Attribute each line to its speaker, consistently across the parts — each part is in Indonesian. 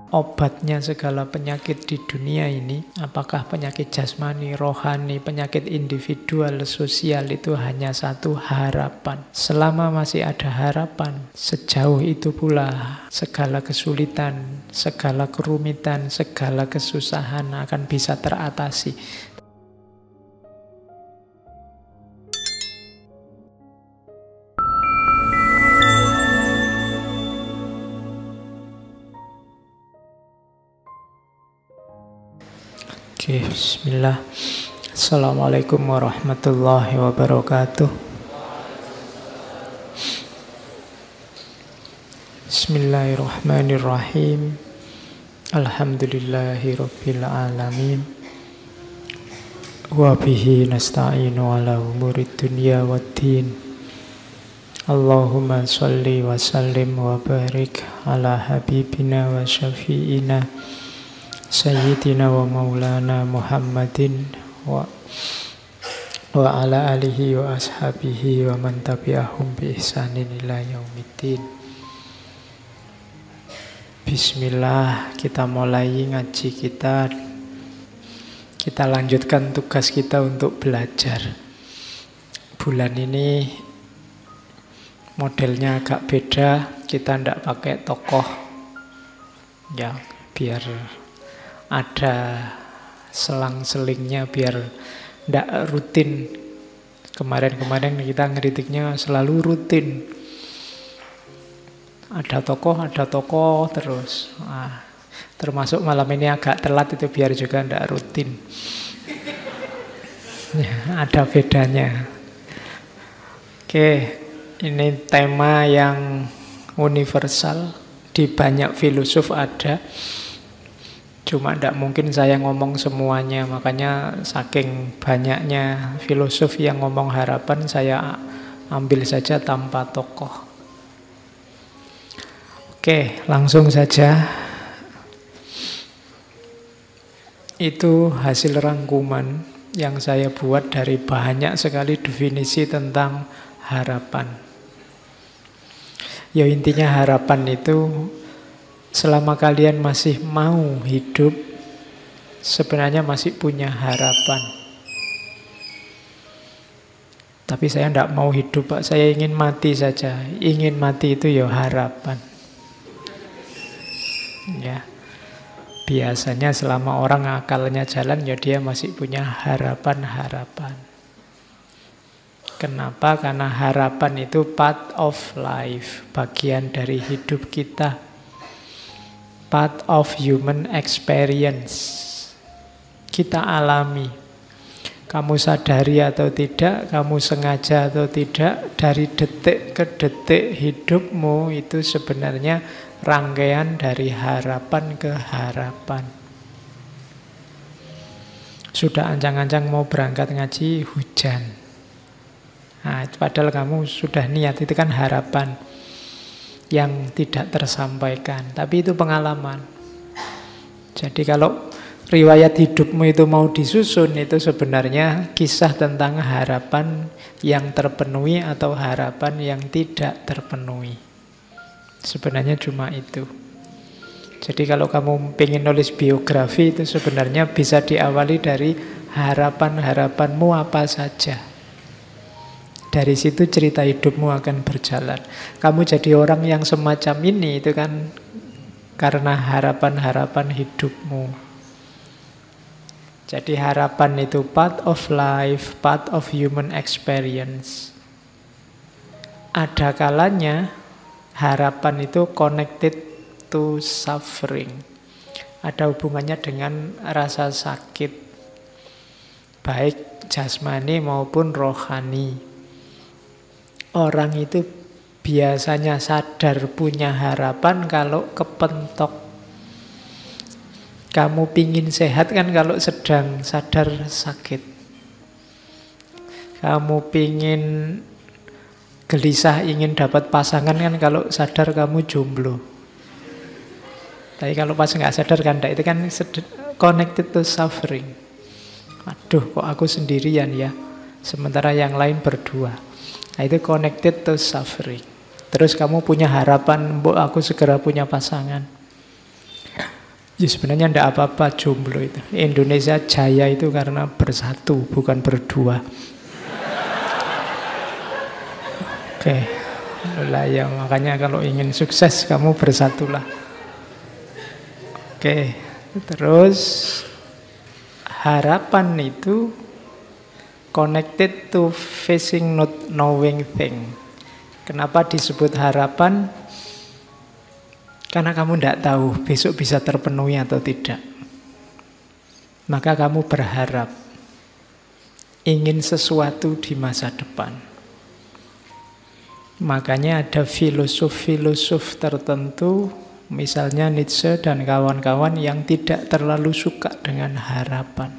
Speaker 1: obatnya segala penyakit di dunia ini, apakah penyakit jasmani, rohani, penyakit individual, sosial, itu hanya satu: harapan. Selama masih ada harapan, sejauh itu pula segala kesulitan, segala kerumitan, segala kesusahan akan bisa teratasi. Oke, bismillah. Assalamualaikum warahmatullahi wabarakatuh. Bismillahirrahmanirrahim. Alhamdulillahi rabbil alamin. Wa bihi nasta'inu ala umurid dunya waddin. Allahumma sholli wa sallim wa barik ala habibina wa syafi'ina Sayyidina wa maulana Muhammadin wa ala alihi wa ashabihi wa man tabi'ahum bi ihsanin ila yaumiddin. Bismillah, kita mulai ngaji kita. Kita lanjutkan tugas kita untuk belajar. Bulan ini modelnya agak beda. Kita tidak pakai tokoh, ya, biar ada selang-selingnya, biar tidak rutin. Kemarin-kemarin kita ngeritiknya selalu rutin. Ada tokoh terus. Termasuk malam ini agak telat itu biar juga tidak rutin. Ya, ada bedanya. Oke, ini tema yang universal. Di banyak filosof ada. Cuma tidak mungkin saya ngomong semuanya, makanya saking banyaknya filosof yang ngomong harapan, saya ambil saja tanpa tokoh. Oke, langsung saja. Itu hasil rangkuman yang saya buat dari banyak sekali definisi tentang harapan. Ya, intinya harapan itu, selama kalian masih mau hidup, sebenarnya masih punya harapan. Tapi saya tidak mau hidup, Pak. Saya ingin mati saja. Ingin mati itu ya harapan. Ya. Biasanya selama orang akalnya jalan, ya dia masih punya harapan-harapan. Kenapa? Karena harapan itu part of life, bagian dari hidup kita. Part of human experience. Kita alami. Kamu sadari atau tidak, kamu sengaja atau tidak, dari detik ke detik hidupmu itu sebenarnya rangkaian dari harapan ke harapan. Sudah ancang-ancang mau berangkat ngaji, hujan. Nah, padahal kamu sudah niat, itu kan harapan yang tidak tersampaikan, tapi itu pengalaman. Jadi kalau riwayat hidupmu itu mau disusun, itu sebenarnya kisah tentang harapan yang terpenuhi atau harapan yang tidak terpenuhi. Sebenarnya cuma itu. Jadi kalau kamu pengen nulis biografi, itu sebenarnya bisa diawali dari harapan-harapanmu apa saja. Dari situ cerita hidupmu akan berjalan. Kamu jadi orang yang semacam ini itu kan karena harapan-harapan hidupmu. Jadi harapan itu part of life, part of human experience. Ada kalanya harapan itu connected to suffering. Ada hubungannya dengan rasa sakit, baik jasmani maupun rohani. Orang itu biasanya sadar punya harapan kalau kepentok. Kamu pingin sehat kan kalau sedang sadar sakit. Kamu pingin gelisah ingin dapat pasangan kan kalau sadar kamu jomblo. Tapi kalau pas nggak sadar kan itu kan connected to suffering. Aduh, kok aku sendirian ya, sementara yang lain berdua. Nah, itu connected to suffering. Terus kamu punya harapan, mbok aku segera punya pasangan. Ya sebenarnya tidak apa-apa jomblo itu. Indonesia jaya itu karena bersatu, bukan berdua. Oke. Lah ya makanya kalau ingin sukses kamu bersatulah. Oke. Terus harapan itu connected to facing not knowing thing. Kenapa disebut harapan? Karena kamu tidak tahu besok bisa terpenuhi atau tidak. Maka kamu berharap ingin sesuatu di masa depan. Makanya ada filosof-filosof tertentu, misalnya Nietzsche dan kawan-kawan yang tidak terlalu suka dengan harapan.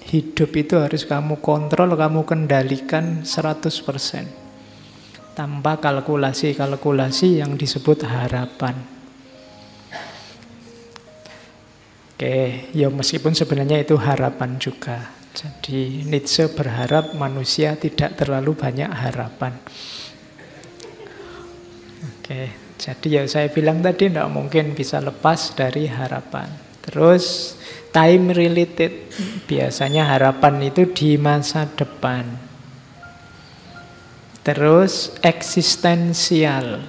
Speaker 1: Hidup itu harus kamu kontrol, kamu kendalikan 100%. Tanpa kalkulasi-kalkulasi yang disebut harapan. Oke, ya meskipun sebenarnya itu harapan juga. Jadi Nietzsche berharap manusia tidak terlalu banyak harapan. Oke, jadi ya saya bilang tadi tidak mungkin bisa lepas dari harapan. Terus time related, biasanya harapan itu di masa depan. Terus eksistensial,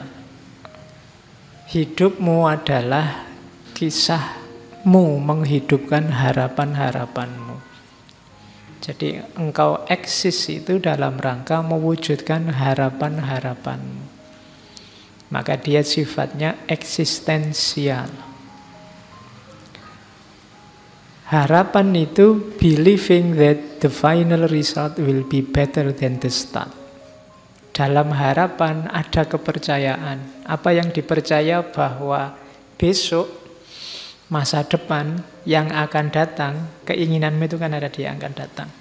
Speaker 1: hidupmu adalah kisahmu menghidupkan harapan-harapanmu. Jadi engkau eksis itu dalam rangka mewujudkan harapan-harapanmu. Maka dia sifatnya eksistensial. Harapan itu believing that the final result will be better than the start. Dalam harapan ada kepercayaan. Apa yang dipercaya bahwa besok, masa depan yang akan datang, keinginanmu itu kan ada di yang akan datang.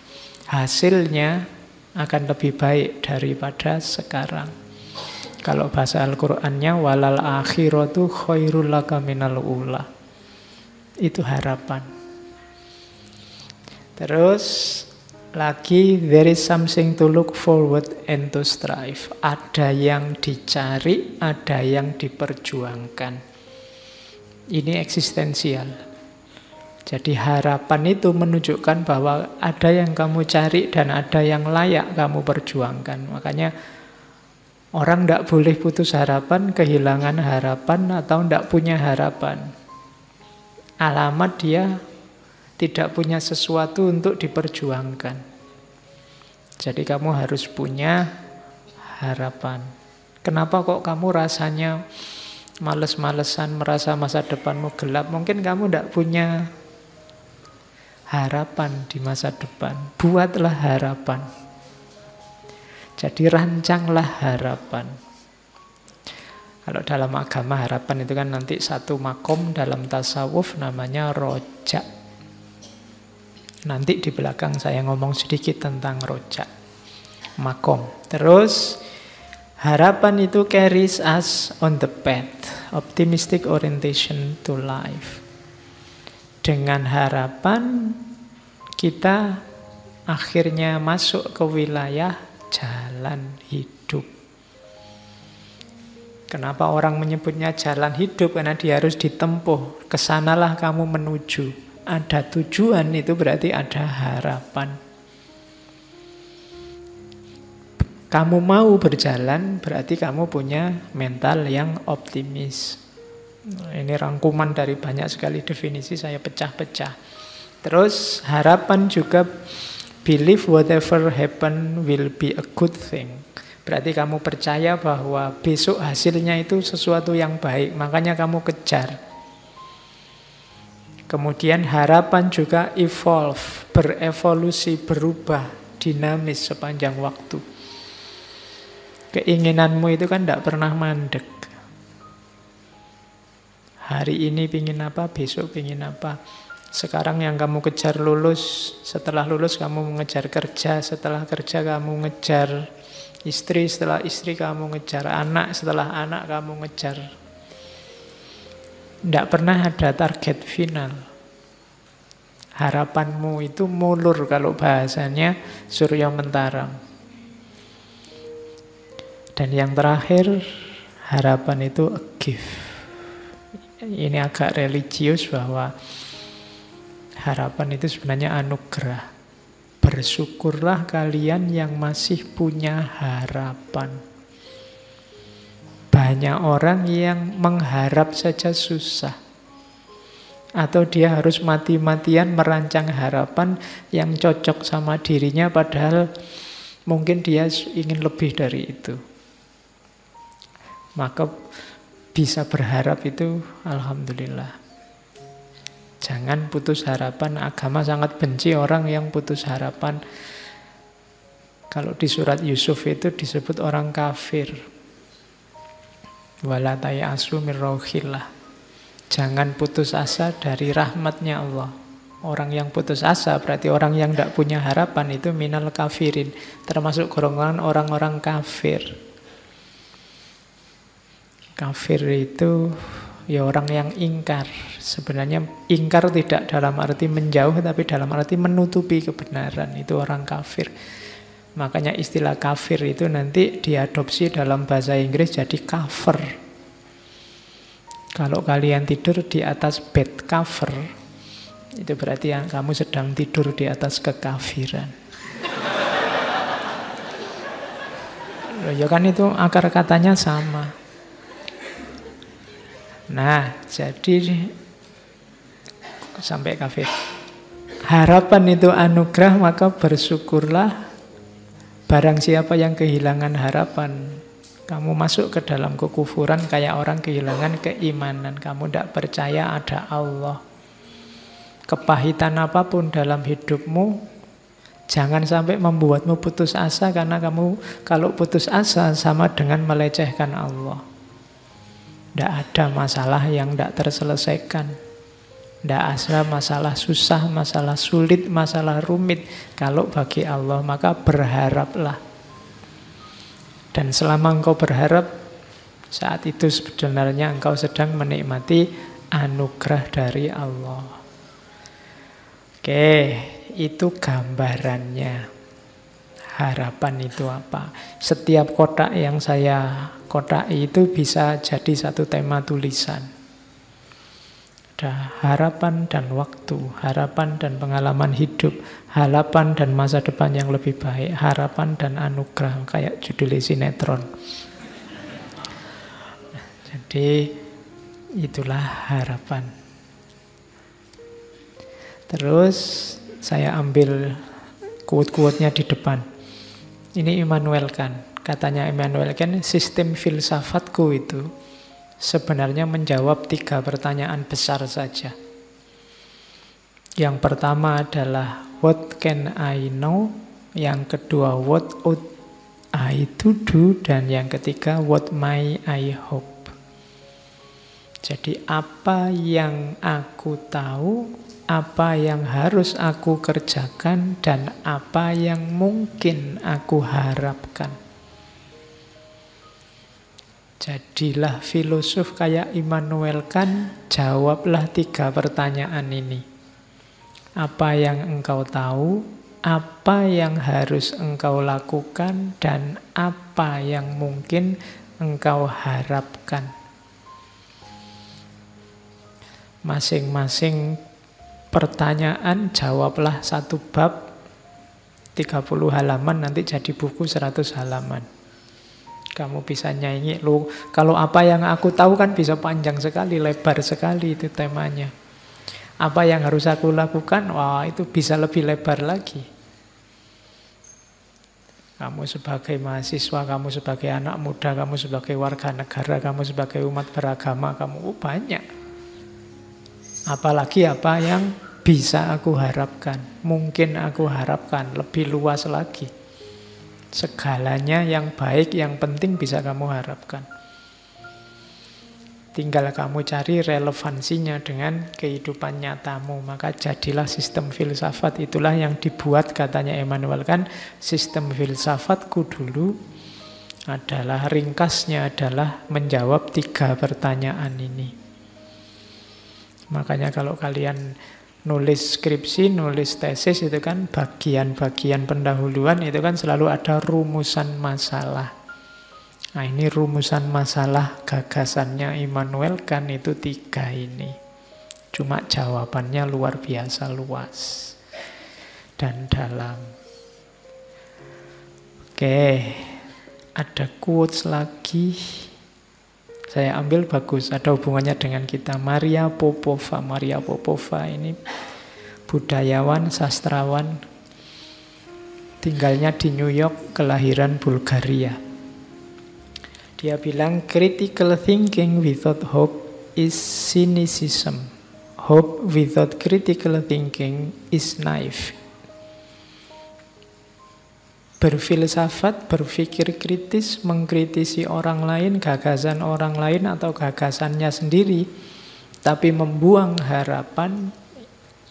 Speaker 1: Hasilnya akan lebih baik daripada sekarang. Kalau bahasa Al-Qur'annya walal akhiratu khairul laka minal ula. Itu harapan. Terus lagi there is something to look forward and to strive. Ada yang dicari, ada yang diperjuangkan. Ini eksistensial. Jadi harapan itu menunjukkan bahwa ada yang kamu cari dan ada yang layak kamu perjuangkan. Makanya orang tidak boleh putus harapan, kehilangan harapan, atau tidak punya harapan. Alamat dia tidak punya sesuatu untuk diperjuangkan. Jadi kamu harus punya harapan. Kenapa kok kamu rasanya males-malesan, merasa masa depanmu gelap? Mungkin kamu tidak punya harapan di masa depan. Buatlah harapan. Jadi rancanglah harapan. Kalau dalam agama harapan itu kan nanti satu makom dalam tasawuf namanya rojak. Nanti di belakang saya ngomong sedikit tentang rojak. Makom. Terus harapan itu carries us on the path. Optimistic orientation to life. Dengan harapan kita akhirnya masuk ke wilayah jalan hidup. Kenapa orang menyebutnya jalan hidup? Karena dia harus ditempuh. Kesanalah kamu menuju. Ada tujuan itu berarti ada harapan. Kamu mau berjalan berarti kamu punya mental yang optimis. Ini rangkuman dari banyak sekali definisi, saya pecah-pecah. Terus harapan juga believe whatever happen will be a good thing. Berarti kamu percaya bahwa besok hasilnya itu sesuatu yang baik, makanya kamu kejar. Kemudian harapan juga evolve, berevolusi, berubah, dinamis sepanjang waktu. Keinginanmu itu kan tidak pernah mandek. Hari ini pingin apa, besok pingin apa. Sekarang yang kamu kejar lulus, setelah lulus kamu mengejar kerja, setelah kerja kamu ngejar istri, setelah istri kamu ngejar anak, setelah anak kamu ngejar. Tidak pernah ada target final. Harapanmu itu mulur kalau bahasanya Surya Mentaram. Dan yang terakhir, harapan itu a gift. ini agak religius bahwa harapan itu sebenarnya anugerah. Bersyukurlah kalian yang masih punya harapan. Banyak orang yang mengharap saja susah. Atau dia harus mati-matian merancang harapan yang cocok sama dirinya, padahal mungkin dia ingin lebih dari itu. Maka bisa berharap itu alhamdulillah. Jangan putus harapan. Agama sangat benci orang yang putus harapan. Kalau di surat Yusuf itu disebut orang kafir. Wala tayasu mir rauhillah. Jangan putus asa dari rahmatnya Allah. Orang yang putus asa berarti orang yang tidak punya harapan, itu minal kafirin, termasuk golongan orang-orang kafir. Kafir itu ya orang yang ingkar. Sebenarnya ingkar tidak dalam arti menjauh, tapi dalam arti menutupi kebenaran. Itu orang kafir. Makanya istilah kafir itu nanti diadopsi dalam bahasa Inggris jadi cover. Kalau kalian tidur di atas bed cover, itu berarti yang kamu sedang tidur di atas kekafiran. Ya kan itu akar katanya sama. Nah, jadi sampai kafir. Harapan itu anugerah, maka bersyukurlah. Barang siapa yang kehilangan harapan, kamu masuk ke dalam kekufuran kayak orang kehilangan keimanan. Kamu tidak percaya ada Allah. Kepahitan apapun dalam hidupmu, jangan sampai membuatmu putus asa, karena kamu kalau putus asa sama dengan melecehkan Allah. Tidak ada masalah yang tidak terselesaikan. Tidak ada masalah susah, masalah sulit, masalah rumit. Kalau bagi Allah, maka berharaplah. Dan selama engkau berharap, saat itu sebenarnya engkau sedang menikmati anugerah dari Allah. Oke, itu gambarannya. Harapan itu apa? Setiap kotak yang saya kotai itu bisa jadi satu tema tulisan. Ada harapan dan waktu, harapan dan pengalaman hidup, harapan dan masa depan yang lebih baik, harapan dan anugerah, kayak judul sinetron. Jadi itulah harapan. Terus saya ambil quote-quote-nya di depan. Ini Immanuel Kant. Katanya Immanuel Kant, sistem filsafatku itu sebenarnya menjawab 3 pertanyaan besar saja. Yang pertama adalah what can I know? Yang kedua what ought I to do? Dan yang ketiga what may I hope? Jadi apa yang aku tahu, apa yang harus aku kerjakan, dan apa yang mungkin aku harapkan. Jadilah filosof kayak Immanuel Kant, jawablah 3 pertanyaan ini. Apa yang engkau tahu, apa yang harus engkau lakukan, dan apa yang mungkin engkau harapkan. Masing-masing pertanyaan jawablah 1 bab, 30 halaman, nanti jadi buku 100 halaman. Kamu bisa nyanyi, loh, kalau apa yang aku tahu kan bisa panjang sekali, lebar sekali itu temanya. Apa yang harus aku lakukan, wah itu bisa lebih lebar lagi. Kamu sebagai mahasiswa, kamu sebagai anak muda, kamu sebagai warga negara, kamu sebagai umat beragama, kamu banyak. Apalagi apa yang bisa aku harapkan, mungkin aku harapkan, lebih luas lagi. Segalanya yang baik, yang penting bisa kamu harapkan. Tinggal kamu cari relevansinya dengan kehidupan nyatamu. Maka jadilah sistem filsafat. Itulah yang dibuat, katanya Immanuel Kant, sistem filsafatku dulu adalah, ringkasnya adalah menjawab 3 pertanyaan ini. Makanya kalau kalian nulis skripsi, nulis tesis, itu kan bagian-bagian pendahuluan itu kan selalu ada rumusan masalah. Nah, ini rumusan masalah gagasannya Immanuel Kant itu 3 ini. Cuma jawabannya luar biasa luas dan dalam. Oke, ada quotes lagi. Saya ambil bagus, ada hubungannya dengan kita. Maria Popova. Maria Popova ini budayawan, sastrawan, tinggalnya di New York, kelahiran Bulgaria. Dia bilang, critical thinking without hope is cynicism. Hope without critical thinking is naive. Berfilsafat, berpikir kritis, mengkritisi orang lain, gagasan orang lain atau gagasannya sendiri, tapi membuang harapan,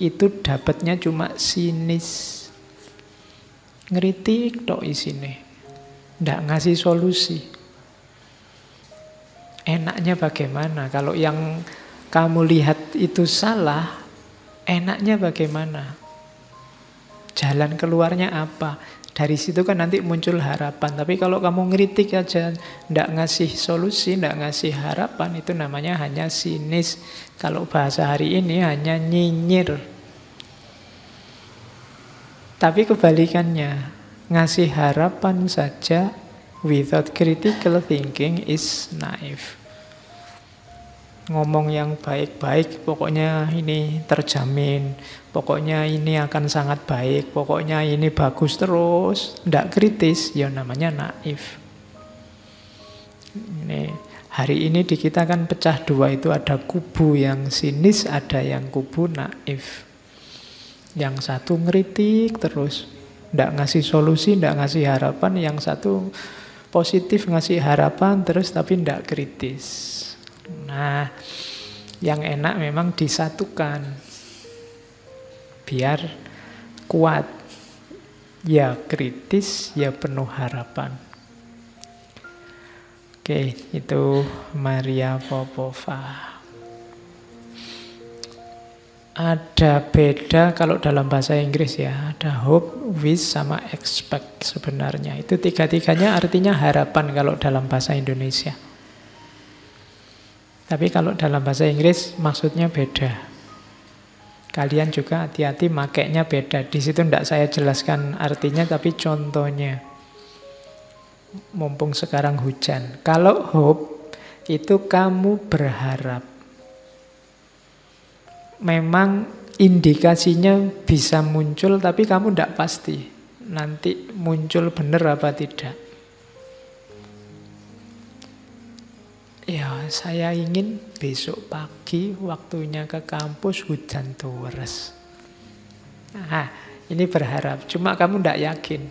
Speaker 1: itu dapatnya cuma sinis. Ngeritik tok isine, ndak ngasih solusi. Enaknya bagaimana? Kalau yang kamu lihat itu salah, enaknya bagaimana? Jalan keluarnya apa? Dari situ kan nanti muncul harapan. Tapi kalau kamu ngeritik aja, ndak ngasih solusi, ndak ngasih harapan, itu namanya hanya sinis. Kalau bahasa hari ini hanya nyinyir. Tapi kebalikannya, ngasih harapan saja without critical thinking is naive. Ngomong yang baik-baik, pokoknya ini terjamin, pokoknya ini akan sangat baik, pokoknya ini bagus terus, ndak kritis, ya namanya naif. Ini, hari ini di kita kan pecah 2, itu ada kubu yang sinis, ada yang kubu naif. Yang satu ngeritik terus, ndak ngasih solusi, ndak ngasih harapan. Yang satu positif, ngasih harapan terus, tapi ndak kritis. Nah, yang enak memang disatukan biar kuat. Ya kritis, ya penuh harapan. Oke, itu Maria Popova. Ada beda kalau dalam bahasa Inggris ya, ada hope, wish, sama expect sebenarnya. Itu 3-3-nya artinya harapan kalau dalam bahasa Indonesia. Tapi kalau dalam bahasa Inggris maksudnya beda. Kalian juga hati-hati makainya beda. Di situ tidak saya jelaskan artinya, tapi contohnya. Mumpung sekarang hujan. Kalau hope itu kamu berharap. Memang indikasinya bisa muncul, tapi kamu tidak pasti nanti muncul benar apa tidak. Ya, saya ingin besok pagi waktunya ke kampus hujan deres. Nah, ini berharap. Cuma kamu tidak yakin.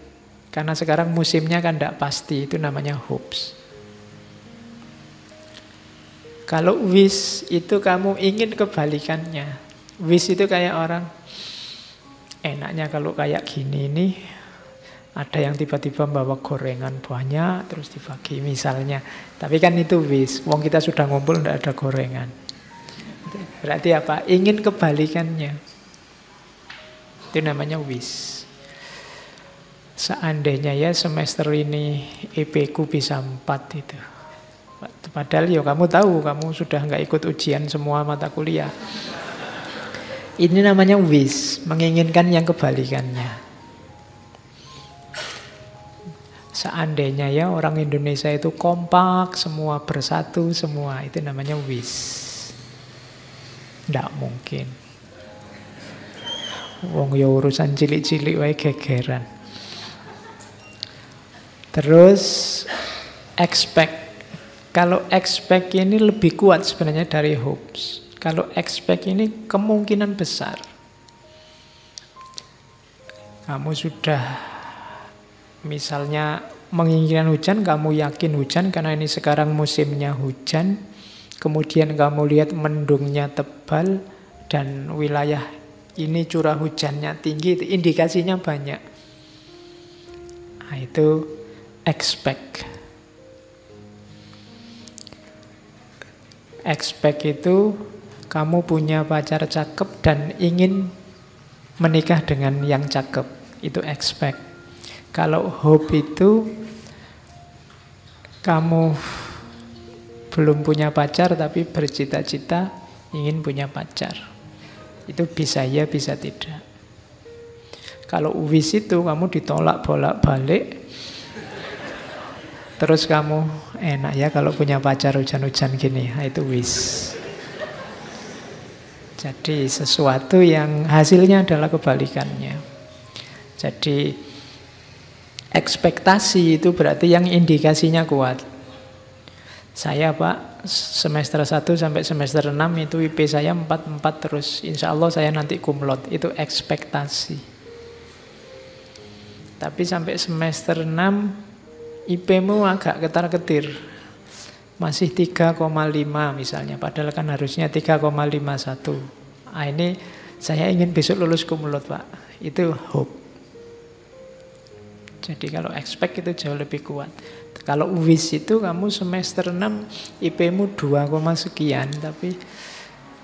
Speaker 1: Karena sekarang musimnya kan tidak pasti. Itu namanya hopes. Kalau wish itu kamu ingin kebalikannya. Wish itu kayak orang, enaknya kalau kayak gini nih, ada yang tiba-tiba bawa gorengan banyak terus dibagi misalnya. Tapi kan itu wish. Wong kita sudah ngumpul tidak ada gorengan. Berarti apa? Ingin kebalikannya. Itu namanya wish. Seandainya ya semester ini EP ku bisa 4 itu. Padahal ya kamu tahu, kamu sudah nggak ikut ujian semua mata kuliah. Ini namanya wish, menginginkan yang kebalikannya. Seandainya ya orang Indonesia itu kompak, semua bersatu, semua, itu namanya wish. Nggak mungkin. Wong ya urusan cilik-cilik wae gegeran. Terus expect. Kalau expect ini lebih kuat sebenarnya dari hopes. Kalau expect ini kemungkinan besar. Kamu sudah misalnya menginginkan hujan, kamu yakin hujan karena ini sekarang musimnya hujan. Kemudian kamu lihat mendungnya tebal dan wilayah ini curah hujannya tinggi, itu indikasinya banyak. Nah, itu expect. Expect itu kamu punya pacar cakep dan ingin menikah dengan yang cakep. Itu expect. Kalau hope itu Kamu belum punya pacar tapi bercita-cita ingin punya pacar. Itu bisa ya, bisa tidak. Kalau wis itu kamu ditolak bolak-balik. Terus kamu enak ya kalau punya pacar hujan-hujan gini. Nah, itu wis. Jadi sesuatu yang hasilnya adalah kebalikannya. Jadi ekspektasi itu berarti yang indikasinya kuat. Saya Pak, semester 1 sampai semester 6 itu IP saya 4 terus. Insya Allah saya nanti cum laude. Itu ekspektasi. Tapi sampai semester 6 IP-mu agak ketar-ketir. Masih 3,5 misalnya. Padahal kan harusnya 3,51. Nah, ini saya ingin besok lulus cum laude Pak. Itu hope. Jadi kalau expect itu jauh lebih kuat. Kalau wish itu kamu semester 6 IP-mu 2, sekian. Tapi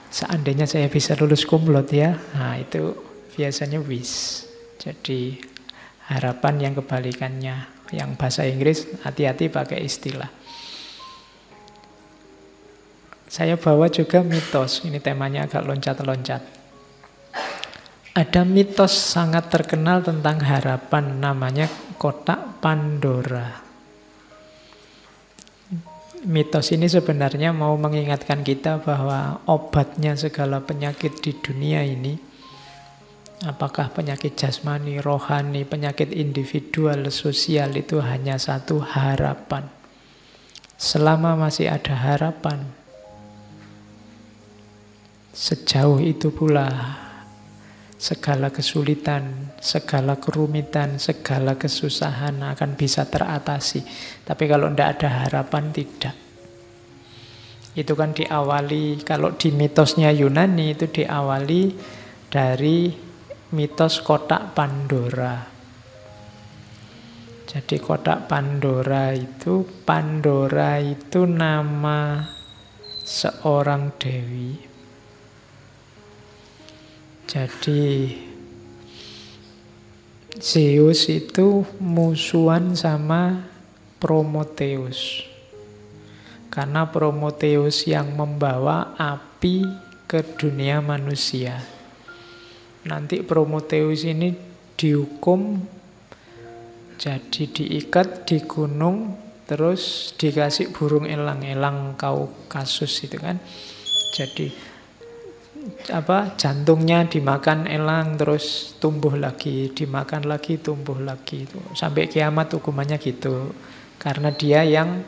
Speaker 1: seandainya saya bisa lulus cum laude ya. Nah itu biasanya wish. Jadi harapan yang kebalikannya. Yang bahasa Inggris hati-hati pakai istilah. Saya bawa juga mitos. Ini temanya agak loncat-loncat. Ada mitos sangat terkenal tentang harapan, namanya kotak Pandora. Mitos ini sebenarnya mau mengingatkan kita bahwa obatnya segala penyakit di dunia ini, apakah penyakit jasmani, rohani, penyakit individual, sosial, itu hanya satu, harapan. Selama masih ada harapan, sejauh itu pula segala kesulitan, segala kerumitan, segala kesusahan akan bisa teratasi. Tapi kalau tidak ada harapan, tidak. Itu kan diawali, kalau di mitosnya Yunani itu diawali dari mitos kotak Pandora. Jadi kotak Pandora itu nama seorang dewi. Jadi Zeus itu musuhan sama Prometheus. Karena Prometheus yang membawa api ke dunia manusia. Nanti Prometheus ini dihukum, jadi diikat di gunung, terus dikasih burung elang Kaukasus itu kan. Jadi jantungnya dimakan elang terus tumbuh lagi, dimakan lagi tumbuh lagi itu. Sampai kiamat hukumannya gitu. Karena dia yang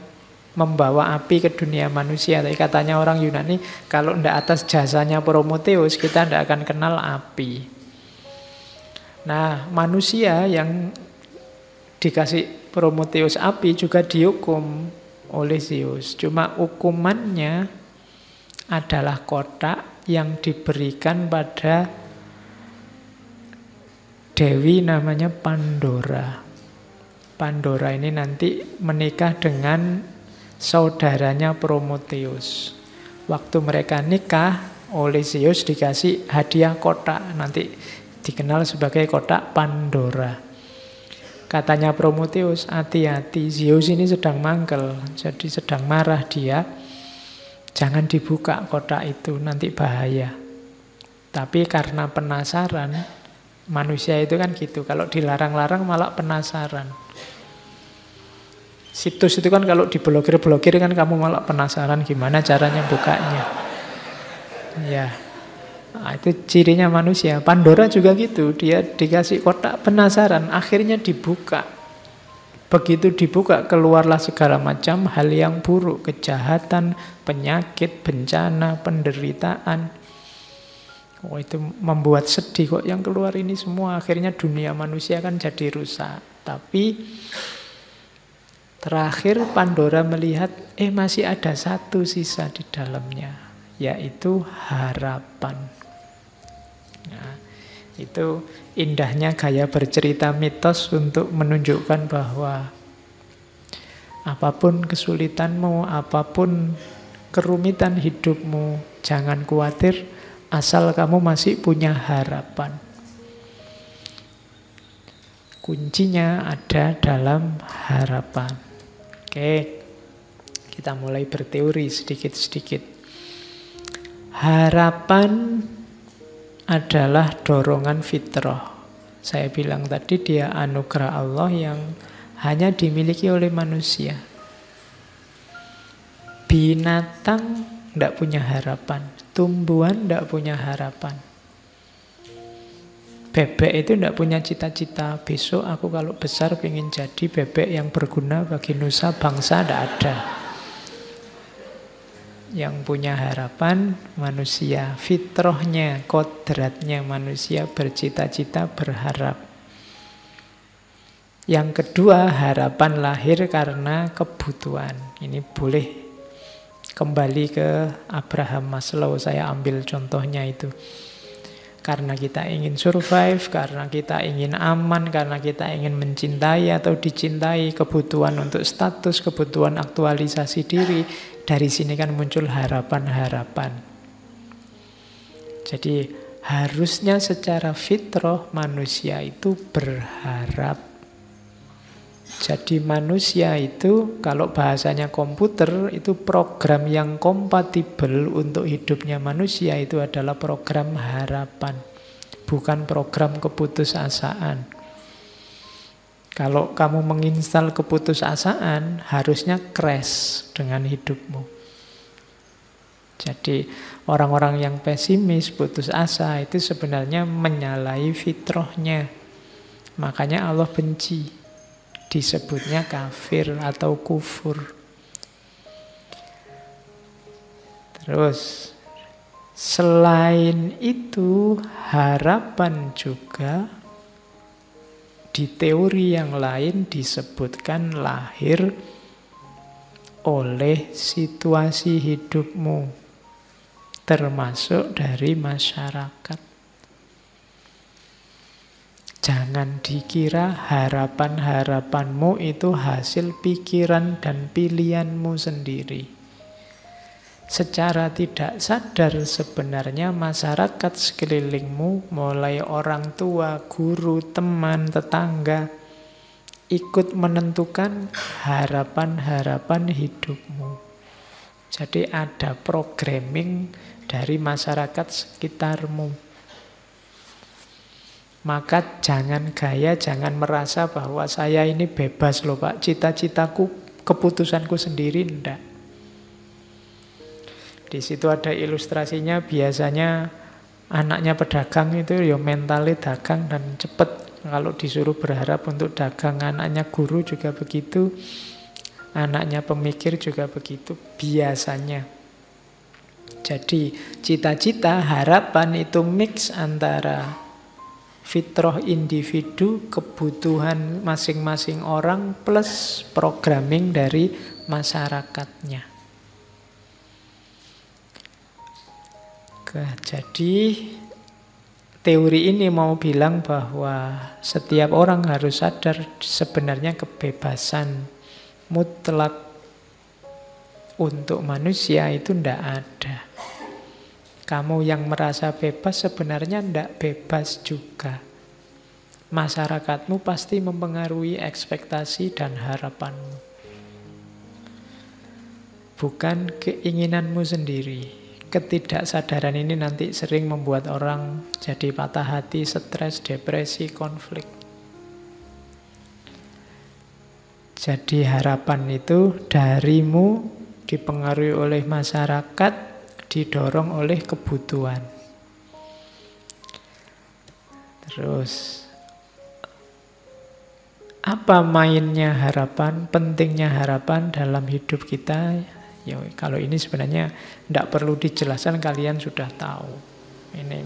Speaker 1: membawa api ke dunia manusia. Tapi katanya orang Yunani, kalau tidak atas jasanya Prometheus, kita tidak akan kenal api. Nah, manusia yang dikasih Prometheus api juga dihukum oleh Zeus. Cuma hukumannya adalah kotak yang diberikan pada dewi namanya Pandora. Pandora ini nanti menikah dengan saudaranya Prometheus. Waktu mereka nikah, oleh Zeus dikasih hadiah kotak, nanti dikenal sebagai kotak Pandora. Katanya Prometheus, hati-hati, Zeus ini sedang mangkel, jadi sedang marah dia. Jangan dibuka kotak itu, nanti bahaya. Tapi karena penasaran, manusia itu kan gitu. Kalau dilarang-larang malah penasaran. Situs itu kan kalau diblokir-blokir kan kamu malah penasaran gimana caranya bukanya. Ya, nah, itu cirinya manusia. Pandora juga gitu, dia dikasih kotak penasaran, akhirnya dibuka. Begitu dibuka, keluarlah segala macam hal yang buruk, kejahatan, penyakit, bencana, penderitaan. Oh, itu membuat sedih kok yang keluar ini semua. Akhirnya dunia manusia kan jadi rusak. Tapi terakhir Pandora melihat, masih ada satu sisa di dalamnya, yaitu harapan. Nah, itu indahnya gaya bercerita mitos untuk menunjukkan bahwa apapun kesulitanmu, apapun kerumitan hidupmu, jangan khawatir asal kamu masih punya harapan. Kuncinya ada dalam harapan. Oke, Kita mulai berteori sedikit-sedikit. Harapan adalah dorongan fitrah. Saya bilang tadi dia anugerah Allah yang hanya dimiliki oleh manusia. Binatang tidak punya harapan, tumbuhan tidak punya harapan. Bebek itu tidak punya cita-cita, besok aku kalau besar pengen jadi bebek yang berguna bagi nusa bangsa, tidak ada. Yang punya harapan manusia, fitrahnya, kodratnya manusia bercita-cita, berharap. Yang kedua, harapan lahir karena kebutuhan. Ini boleh kembali ke Abraham Maslow, saya ambil contohnya itu. Karena kita ingin survive, karena kita ingin aman, karena kita ingin mencintai atau dicintai, kebutuhan untuk status, kebutuhan aktualisasi diri. Dari sini kan muncul harapan-harapan. Jadi harusnya secara fitrah manusia itu berharap. Jadi manusia itu kalau bahasanya komputer itu program yang kompatibel untuk hidupnya manusia itu adalah program harapan, bukan program keputusasaan. Kalau kamu menginstal keputusasaan harusnya crash dengan hidupmu. Jadi orang-orang yang pesimis, putus asa itu sebenarnya menyalahi fitrahnya. Makanya Allah benci. Disebutnya kafir atau kufur. Terus selain itu harapan juga di teori yang lain disebutkan lahir oleh situasi hidupmu, termasuk dari masyarakat. Jangan dikira harapan-harapanmu itu hasil pikiran dan pilihanmu sendiri. Secara tidak sadar sebenarnya masyarakat sekelilingmu, mulai orang tua, guru, teman, tetangga, ikut menentukan harapan-harapan hidupmu. Jadi ada programming dari masyarakat sekitarmu. Maka jangan gaya, jangan merasa bahwa saya ini bebas loh Pak, cita-citaku, keputusanku sendiri, enggak. Di situ ada ilustrasinya, biasanya anaknya pedagang itu ya mentalnya dagang dan cepet. Kalau disuruh berharap untuk dagang, anaknya guru juga begitu, anaknya pemikir juga begitu, biasanya. Jadi cita-cita, harapan itu mix antara fitrah individu, kebutuhan masing-masing orang, plus programming dari masyarakatnya. Jadi teori ini mau bilang bahwa setiap orang harus sadar sebenarnya kebebasan mutlak untuk manusia itu tidak ada. Kamu yang merasa bebas sebenarnya tidak bebas juga. Masyarakatmu pasti mempengaruhi ekspektasi dan harapanmu. Bukan keinginanmu sendiri. Ketidaksadaran ini nanti sering membuat orang jadi patah hati, stres, depresi, konflik. Jadi harapan itu darimu dipengaruhi oleh masyarakat, didorong oleh kebutuhan. Terus apa mainnya harapan, pentingnya harapan dalam hidup kita? Ya, kalau ini sebenarnya tidak perlu dijelaskan, kalian sudah tahu. Ini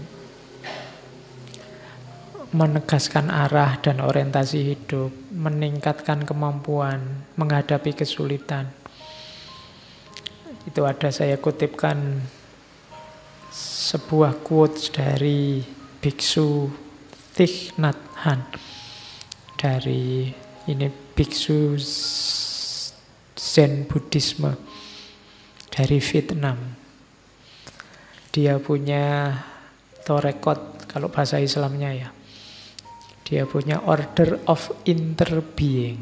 Speaker 1: menegaskan arah dan orientasi hidup, meningkatkan kemampuan menghadapi kesulitan. Itu ada saya kutipkan sebuah quotes dari Biksu Thich Nhat Hanh, dari ini biksu Zen Buddhisme dari Vietnam. Dia punya torekot, kalau bahasa Islamnya ya, dia punya order of interbeing.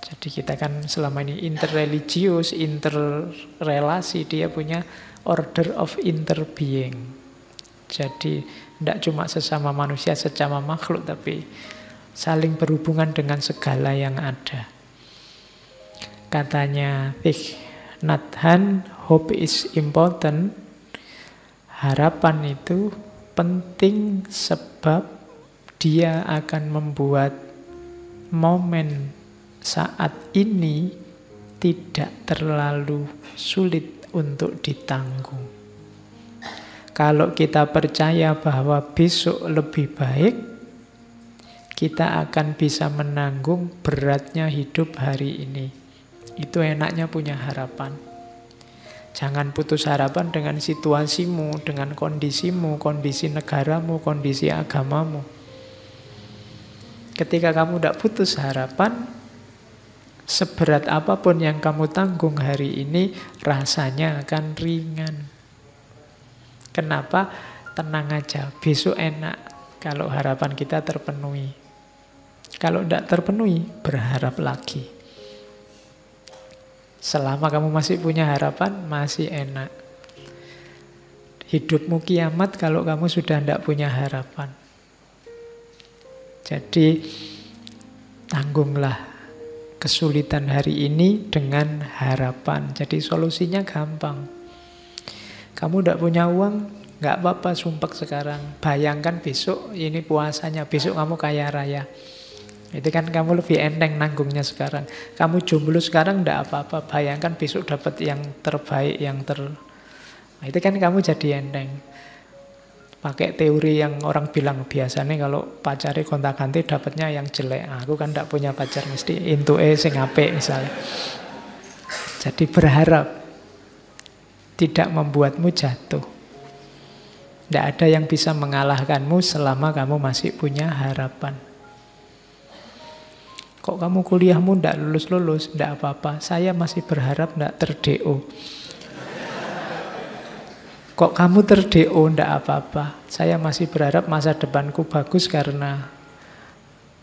Speaker 1: Jadi kita kan selama ini interreligius, interrelasi, dia punya order of interbeing. Jadi tidak cuma sesama manusia, sesama makhluk, tapi saling berhubungan dengan segala yang ada. Katanya Thich Nhat Hanh, hope is important. Harapan itu penting sebab dia akan membuat momen saat ini tidak terlalu sulit untuk ditanggung. Kalau kita percaya bahwa besok lebih baik, kita akan bisa menanggung beratnya hidup hari ini. Itu enaknya punya harapan. Jangan putus harapan dengan situasimu, dengan kondisimu, kondisi negaramu, kondisi agamamu. Ketika kamu tidak putus harapan, seberat apapun yang kamu tanggung hari ini, rasanya akan ringan. Kenapa? Tenang aja, besok enak kalau harapan kita terpenuhi. Kalau tidak terpenuhi, berharap lagi. Selama kamu masih punya harapan, masih enak. Hidupmu kiamat kalau kamu sudah tidak punya harapan. Jadi, tanggunglah kesulitan hari ini dengan harapan. Jadi solusinya gampang. Kamu tidak punya uang, nggak apa-apa, sumpek sekarang. Bayangkan besok ini puasanya, besok kamu kaya raya. Itu kan kamu lebih enteng nanggungnya sekarang. Kamu jomblo sekarang tidak apa-apa, bayangkan besok dapat yang terbaik, Nah, itu kan kamu jadi enteng. Pakai teori yang orang bilang biasanya kalau pacari gonta-ganti dapatnya yang jelek. Aku kan tidak punya pacar, mesti intuke sing apik misalnya. Jadi berharap tidak membuatmu jatuh. Tidak ada yang bisa mengalahkanmu selama kamu masih punya harapan. Kok kamu kuliahmu tidak lulus-lulus? Tidak apa-apa, saya masih berharap tidak ter-DO. Kok kamu ter-DO? Tidak apa-apa, saya masih berharap masa depanku bagus karena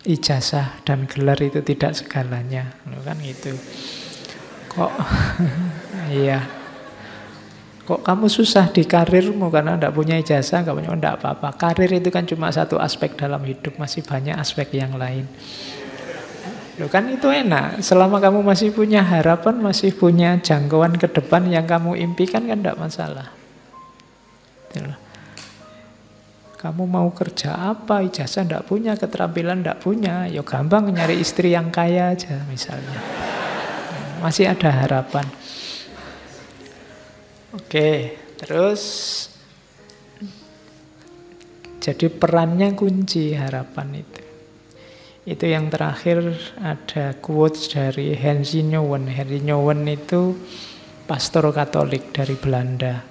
Speaker 1: ijazah dan gelar itu tidak segalanya. Kan gitu. Kok iya. Kok kamu susah di karirmu karena tidak punya ijazah, tidak punya, tidak apa-apa. Karir itu kan cuma satu aspek dalam hidup, masih banyak aspek yang lain. Loh kan itu enak, selama kamu masih punya harapan, masih punya jangkauan ke depan yang kamu impikan kan tidak masalah. Kamu mau kerja apa, ijazah tidak punya, keterampilan tidak punya, ya gampang nyari istri yang kaya aja misalnya. Masih ada harapan. Oke, terus jadi perannya kunci harapan itu. Itu yang terakhir ada quotes dari Henry Nouwen. Henry Nouwen itu pastor Katolik dari Belanda.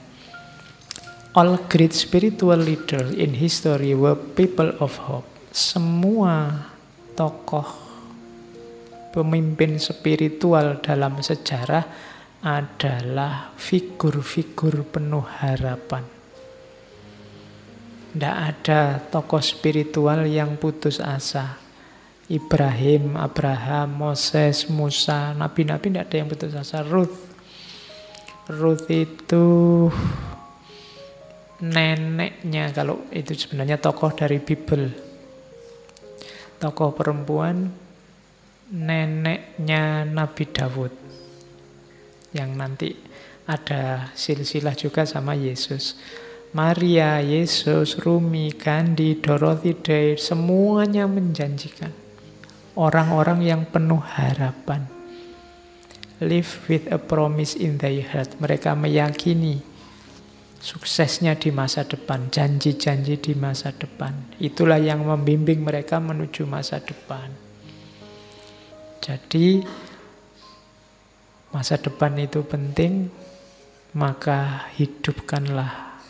Speaker 1: All great spiritual leaders in history were people of hope. Semua tokoh pemimpin spiritual dalam sejarah adalah figur-figur penuh harapan. Tidak ada tokoh spiritual yang putus asa. Ibrahim, Abraham, Moses, Musa, nabi-nabi tidak ada yang putus asa. Ruth itu neneknya, kalau itu sebenarnya tokoh dari Bible. Tokoh perempuan, neneknya Nabi Daud. Yang nanti ada silsilah juga sama Yesus. Maria, Yesus, Rumi, Gandhi, Dorothy Day, semuanya menjanjikan. Orang-orang yang penuh harapan. Live with a promise in their heart. Mereka meyakini suksesnya di masa depan, janji-janji di masa depan. Itulah yang membimbing mereka menuju masa depan. Jadi masa depan itu penting, maka hidupkanlah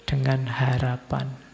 Speaker 1: dengan harapan.